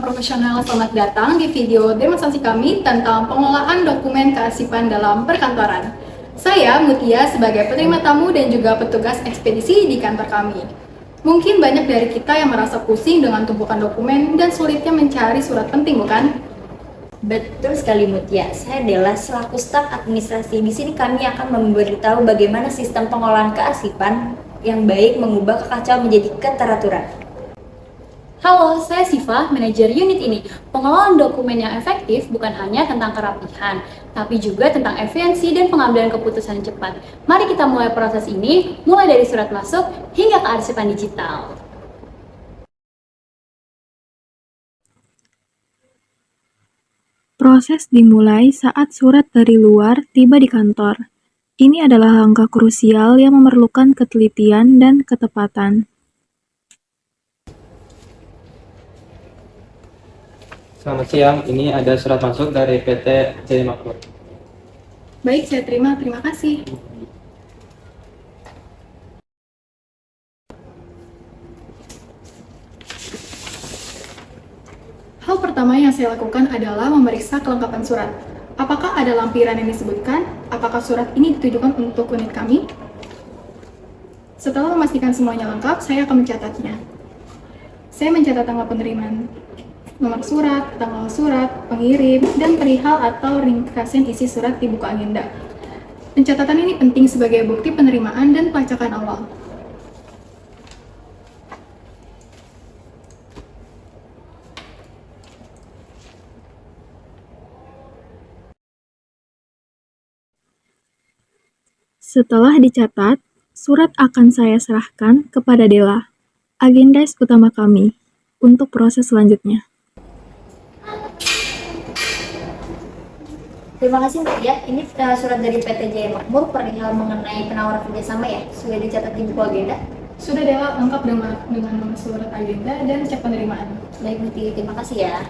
profesional, selamat datang di video demonstrasi kami tentang pengelolaan dokumen kearsipan dalam perkantoran. Saya Mutia sebagai penerima tamu dan juga petugas ekspedisi di kantor kami. Mungkin banyak dari kita yang merasa pusing dengan tumpukan dokumen dan sulitnya mencari surat penting, bukan? Betul sekali Mutia, saya adalah selaku staf administrasi. Di sini kami akan memberitahu bagaimana sistem pengolahan kearsipan yang baik mengubah kekacauan menjadi keteraturan. Halo, saya Siva, manajer unit ini. Pengelolaan dokumen yang efektif bukan hanya tentang kerapihan, tapi juga tentang efisiensi dan pengambilan keputusan yang cepat. Mari kita mulai proses ini, mulai dari surat masuk hingga kearsipan digital. Proses dimulai saat surat dari luar tiba di kantor. Ini adalah langkah krusial yang memerlukan ketelitian dan ketepatan. Selamat siang, ini ada surat masuk dari PT Jaya Makmur. Baik, saya terima kasih. Hal pertama yang saya lakukan adalah memeriksa kelengkapan surat. Apakah ada lampiran yang disebutkan? Apakah surat ini ditujukan untuk unit kami? Setelah memastikan semuanya lengkap, saya akan mencatatnya. Saya mencatat tanggal penerimaan, nomor surat, tanggal surat, pengirim, dan perihal atau ringkasan isi surat di buku agenda. Pencatatan ini penting sebagai bukti penerimaan dan pelacakan awal. Setelah dicatat, surat akan saya serahkan kepada Dela, agendais utama kami, untuk proses selanjutnya. Terima kasih Mutia, ini surat dari PT Jaya Makmur perihal mengenai penawaran kerjasama ya, sudah dicatat di buku agenda. Sudah Dela, lengkap dengan nomor surat agenda dan cek penerimaan. Baik Mutia, terima kasih ya.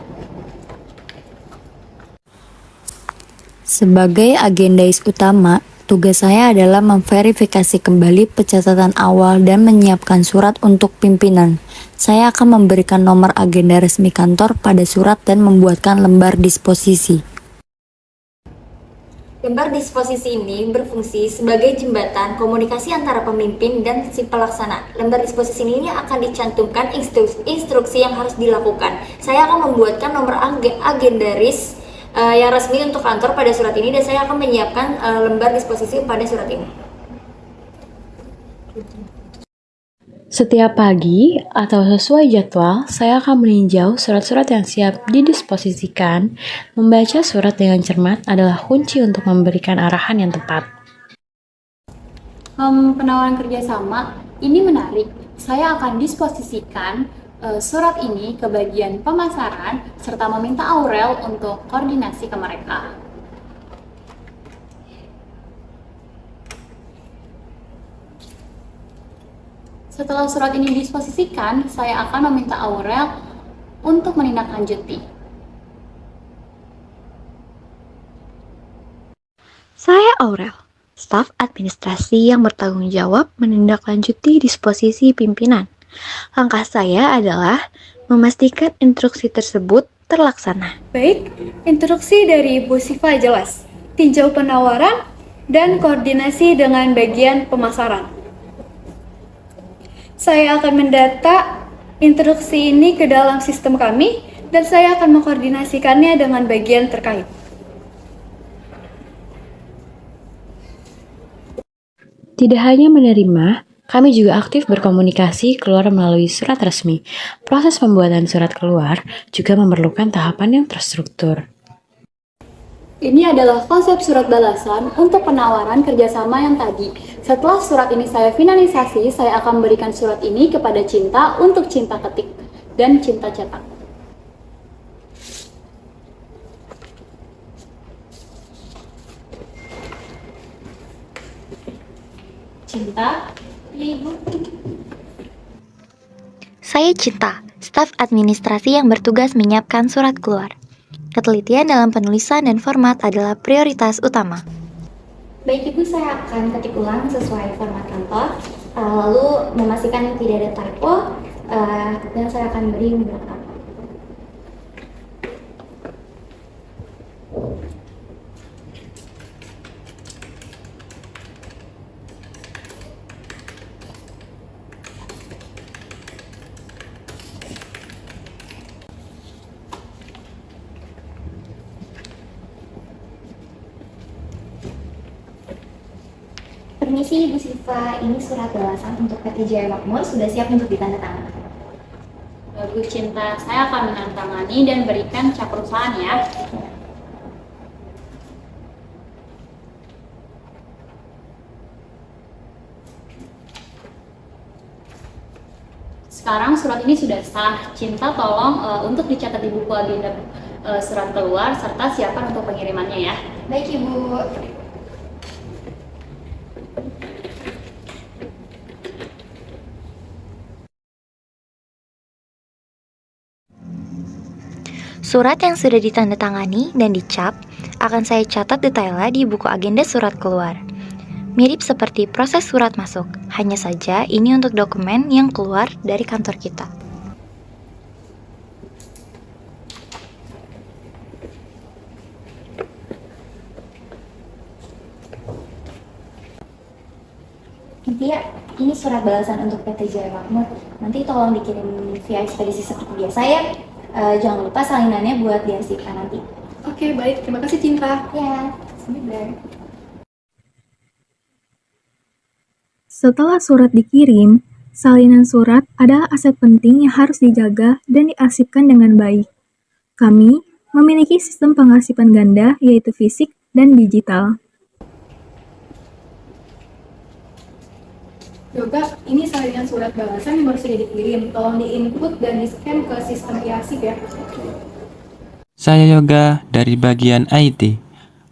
Sebagai agendais utama, tugas saya adalah memverifikasi kembali pencatatan awal dan menyiapkan surat untuk pimpinan. Saya akan memberikan nomor agenda resmi kantor pada surat dan membuatkan lembar disposisi. Lembar disposisi ini berfungsi sebagai jembatan komunikasi antara pemimpin dan si pelaksana. Lembar disposisi ini akan dicantumkan instruksi yang harus dilakukan. Saya akan membuatkan nomor agendaris yang resmi untuk kantor pada surat ini dan saya akan menyiapkan lembar disposisi pada surat ini. Setiap pagi atau sesuai jadwal, saya akan meninjau surat-surat yang siap didisposisikan. Membaca surat dengan cermat adalah kunci untuk memberikan arahan yang tepat. Penawaran kerjasama ini menarik. Saya akan disposisikan surat ini ke bagian pemasaran serta meminta Aurel untuk koordinasi ke mereka. Setelah surat ini disposisikan, saya akan meminta Aurel untuk menindaklanjuti. Saya Aurel, staf administrasi yang bertanggung jawab menindaklanjuti disposisi pimpinan. Langkah saya adalah memastikan instruksi tersebut terlaksana. Baik, instruksi dari Ibu Siva jelas. Tinjau penawaran dan koordinasi dengan bagian pemasaran. Saya akan mendata instruksi ini ke dalam sistem kami dan saya akan mengkoordinasikannya dengan bagian terkait. Tidak hanya menerima, kami juga aktif berkomunikasi keluar melalui surat resmi. Proses pembuatan surat keluar juga memerlukan tahapan yang terstruktur. Ini adalah konsep surat balasan untuk penawaran kerjasama yang tadi. Setelah surat ini saya finalisasi, saya akan berikan surat ini kepada Cinta untuk Cinta ketik dan Cinta cetak. Cinta, Ibu. Saya Cinta, staf administrasi yang bertugas menyiapkan surat keluar. Ketelitian dalam penulisan dan format adalah prioritas utama. Baik Ibu, saya akan ketik ulang sesuai format kantor, lalu memastikan tidak ada typo, dan saya akan beri beberapa. Permisi Bu Siva, ini surat balasan untuk PT Jaya Makmur sudah siap untuk ditandatangani. Bu Cinta, saya akan menandatangani dan berikan cap perusahaan ya. Sekarang surat ini sudah sah. Cinta tolong untuk dicatat di buku agenda surat keluar serta siapkan untuk pengirimannya ya. Baik Ibu. Surat yang sudah ditandatangani dan dicap akan saya catat detailnya di buku agenda surat keluar. Mirip seperti proses surat masuk, hanya saja ini untuk dokumen yang keluar dari kantor kita. Nanti ya, ini surat balasan untuk PT Jaya Makmur. Nanti tolong dikirim via ekspedisi seperti biasa ya. Jangan lupa salinannya buat diarsipkan nanti. Oke, baik. Terima kasih, Cinta. Ya, sebentar. Setelah surat dikirim, salinan surat adalah aset penting yang harus dijaga dan diarsipkan dengan baik. Kami memiliki sistem pengarsipan ganda yaitu fisik dan digital. Yoga, ini salinan surat balasan yang baru saja dikirim. Tolong di-input dan di-scan ke sistem e-arsip ya. Saya Yoga dari bagian IT.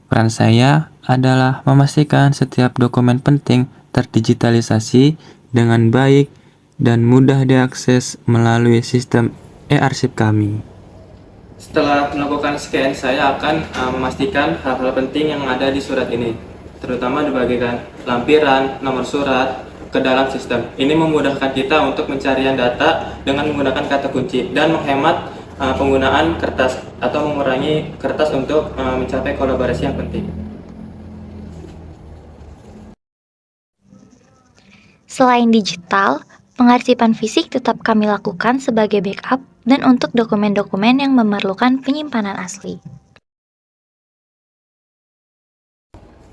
Peran saya adalah memastikan setiap dokumen penting terdigitalisasi dengan baik dan mudah diakses melalui sistem e-arsip kami. Setelah melakukan scan, saya akan memastikan hal-hal penting yang ada di surat ini, terutama dibagikan lampiran, nomor surat, ke dalam sistem. Ini memudahkan kita untuk pencarian data dengan menggunakan kata kunci dan menghemat penggunaan kertas atau mengurangi kertas untuk mencapai kolaborasi yang penting. Selain digital, pengarsipan fisik tetap kami lakukan sebagai backup dan untuk dokumen-dokumen yang memerlukan penyimpanan asli.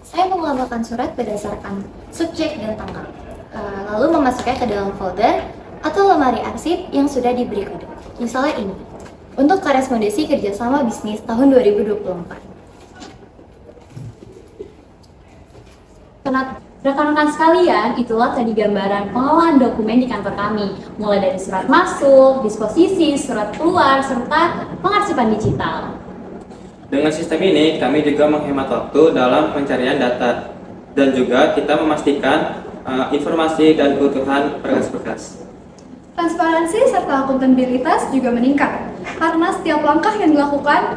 Saya mengelompokkan surat berdasarkan subjek dan tanggal, lalu memasuknya ke dalam folder atau lemari arsip yang sudah diberi kode. Misalnya ini, untuk korespondensi kerjasama bisnis tahun 2024. Rekan-rekan sekalian, itulah tadi gambaran pengelolaan dokumen di kantor kami, mulai dari surat masuk, disposisi, surat keluar, serta pengarsipan digital. Dengan sistem ini, kami juga menghemat waktu dalam pencarian data dan juga kita memastikan informasi dan keutuhan berkas-berkas. Transparansi serta akuntabilitas juga meningkat karena setiap langkah yang dilakukan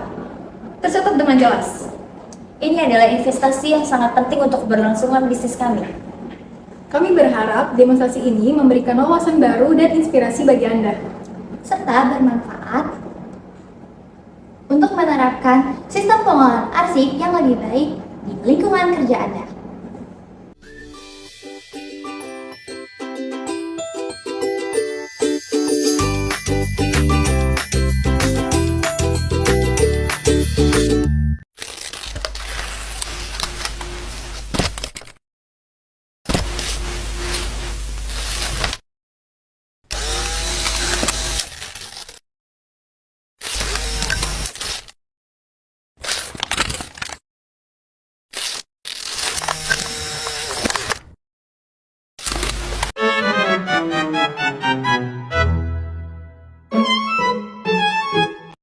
tercatat dengan jelas. Ini adalah investasi yang sangat penting untuk keberlangsungan bisnis kami. Kami berharap demonstrasi ini memberikan wawasan baru dan inspirasi bagi Anda, serta bermanfaat untuk menerapkan sistem pengelolaan arsip yang lebih baik di lingkungan kerja Anda.